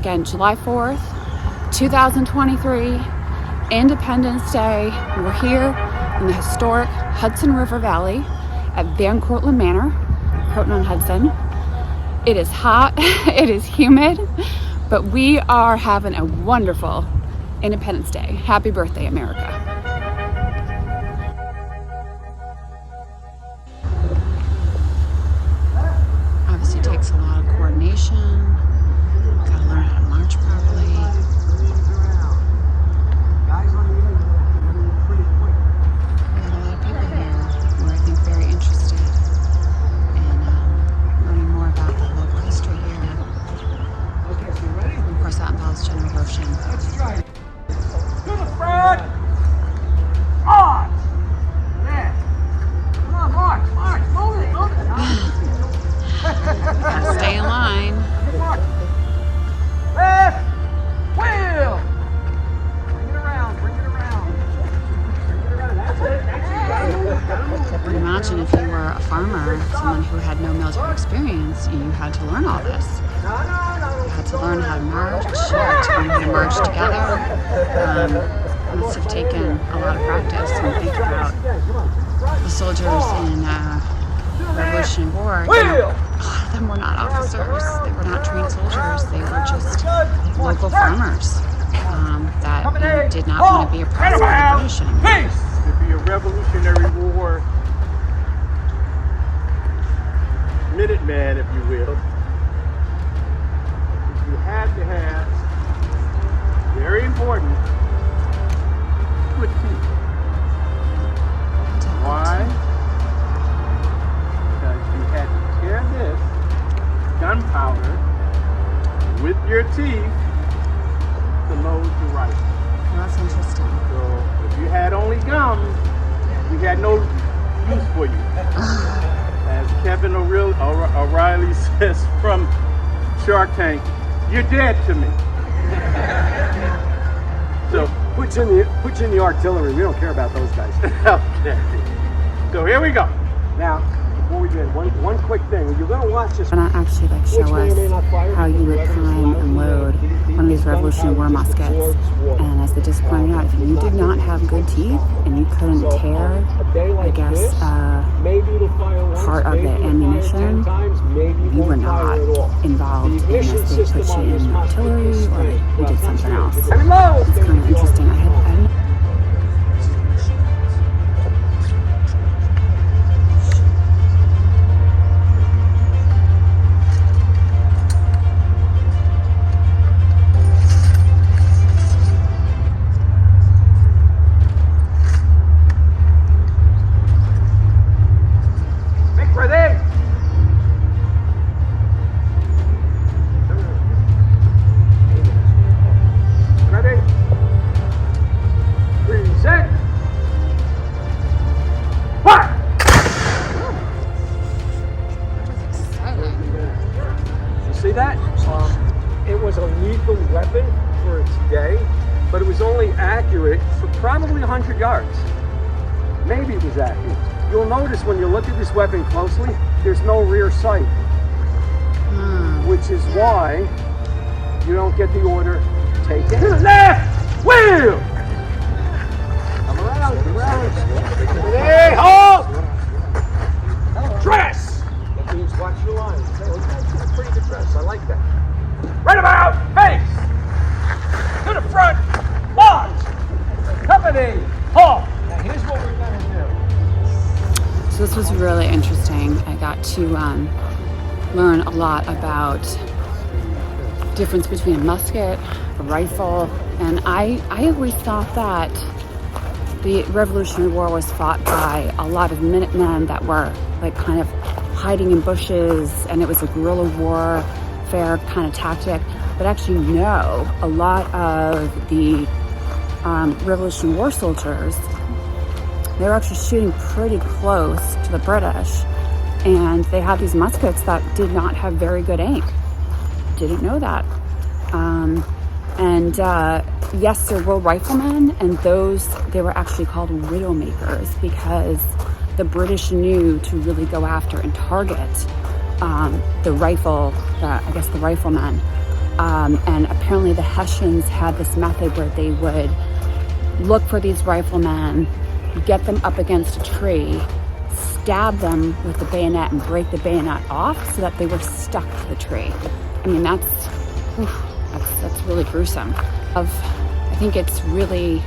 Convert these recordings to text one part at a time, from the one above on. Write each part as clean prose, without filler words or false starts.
Again, July 4th, 2023, Independence Day. We're here in the historic Hudson River Valley at Cortlandt Manor, Cortlandt-on-Hudson. It is hot, it is humid, but we are having a wonderful Independence Day. Happy birthday, America. Obviously takes a lot of coordination. Gotta learn how to march properly. There's a lot of people here who are, I think, very interested in learning more about the local history here. And of course, that involves general devotion. Let's try it. To the front! March! Yeah! Come on, march! Move it! Gotta stay in line. Left! Wheel! Bring it around. That's it. Imagine if you were a farmer, someone who had no military experience, and you had to learn all this. You had to learn how to march, you had to learn how to march together. It must have taken a lot of practice. And think about the soldiers in Revolutionary War. A lot of them were not officers. They were not trained soldiers. They were just local farmers that did not want to be oppressed by the British anymore. Peace! To be a Revolutionary War Minuteman, if you will, you had to have, very important, good teeth. Why? Because you had to tear this gunpowder with your teeth to load the rifle. Well, that's interesting. So if you had only gums, we had no use for you. As Kevin O'Reilly says from Shark Tank, you're dead to me. So put you in the artillery. We don't care about those guys. Okay. So here we go. Now, before we get one quick thing, you're going to watch this. And I actually show us how you would prime and load one of these Revolutionary War muskets. And as they just pointed out, if you did not have good teeth and you couldn't tear, I guess, part of the ammunition, you were not involved in this. They put you in artillery or you did something else. It's kind of interesting. I had See that? It was a lethal weapon for its day, but it was only accurate for probably 100 yards. Maybe it was accurate. You'll notice when you look at this weapon closely, there's no rear sight, which is why you don't get the order taken. To the left! Wheel! Come around. Hey, hold! Dress! That means watch your lines. That's a pretty good dress. I like that. Right about face! To the front! March! Company! Halt! Now here's what we're going to do. So this was really interesting. I got to learn a lot about the difference between a musket, a rifle, and I always thought that the Revolutionary War was fought by a lot of Minutemen that were like kind of hiding in bushes, and it was a guerrilla warfare kind of tactic. But actually, no, a lot of the Revolutionary War soldiers, they were actually shooting pretty close to the British, and they had these muskets that did not have very good aim. Didn't know that. Yes, there were riflemen, and they were actually called widowmakers because the British knew to really go after and target the riflemen And apparently the Hessians had this method where they would look for these riflemen, get them up against a tree, stab them with the bayonet and break the bayonet off so that they were stuck to the tree. I mean, that's really gruesome. I think it's really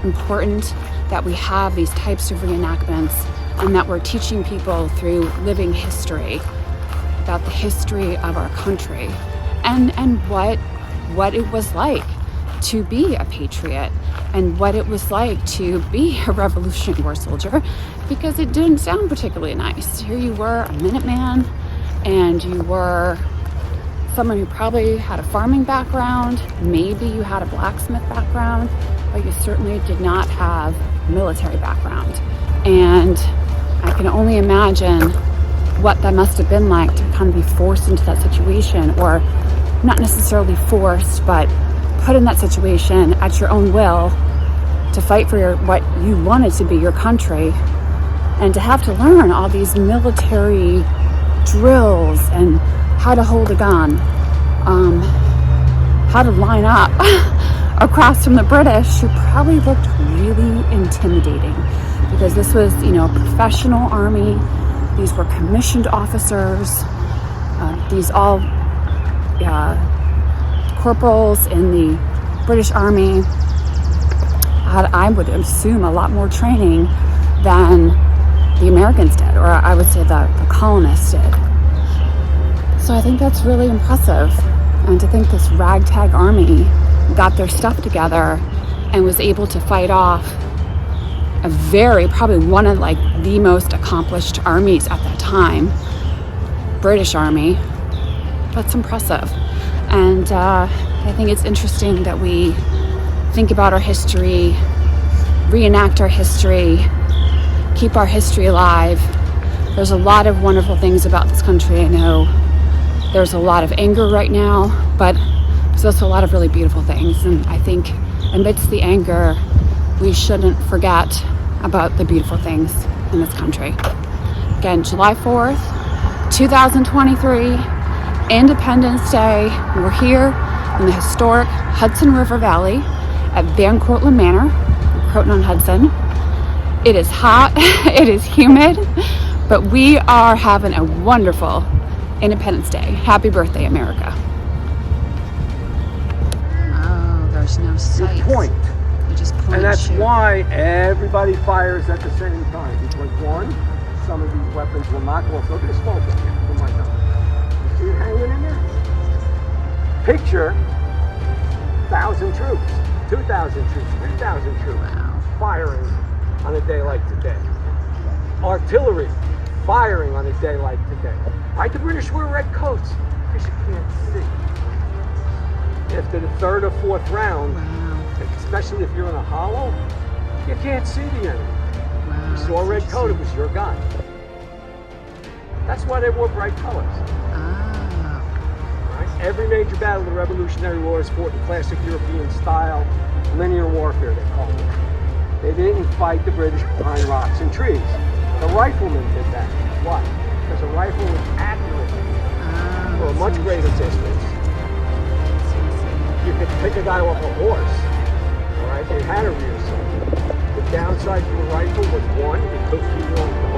important that we have these types of reenactments and that we're teaching people through living history about the history of our country and what it was like to be a patriot and what it was like to be a Revolutionary War soldier, because it didn't sound particularly nice. Here you were, a Minuteman, and you were someone who probably had a farming background, maybe you had a blacksmith background, but you certainly did not have a military background. And I can only imagine what that must have been like to kind of be forced into that situation, or not necessarily forced, but put in that situation at your own will to fight for what you wanted to be your country, and to have to learn all these military drills and how to hold a gun, how to line up across from the British, who probably looked really intimidating, because this was, a professional army. These were commissioned officers. These all corporals in the British Army had, I would assume, a lot more training than the Americans did, or I would say the colonists did. So I think that's really impressive. And to think this ragtag army got their stuff together and was able to fight off probably one of the most accomplished armies at that time, British Army. That's impressive. And I think it's interesting that we think about our history, reenact our history, keep our history alive. There's a lot of wonderful things about this country. I know there's a lot of anger right now, but there's also a lot of really beautiful things. And I think amidst the anger, we shouldn't forget about the beautiful things in this country. Again, July 4th, 2023, Independence Day. We're here in the historic Hudson River Valley at Cortlandt Manor, Croton-on-Hudson. It is hot, it is humid, but we are having a wonderful Independence Day. Happy birthday, America. Oh, there's no sight. You point. You just point. And that's why everybody fires at the same time. Because one, some of these weapons will not go off. Look at the smoke up here from my gun. You see it hanging in there? Picture 1,000 troops, 2,000 troops, 3,000 troops firing on a day like today. Artillery firing on a day like today. Right, the British wear red coats because you can't see. After the third or fourth round, especially if you're in a hollow, you can't see the enemy. You saw a red coat, it was your gun. That's why they wore bright colors. Right? Every major battle of the Revolutionary War is fought in classic European style, linear warfare, they called it. They didn't fight the British behind rocks and trees. The riflemen did that. Why? Because a rifle was accurate for a much greater distance. You could pick a guy off a horse. All right, they had a rear sight. The downside to a rifle was one, it took too long to hold.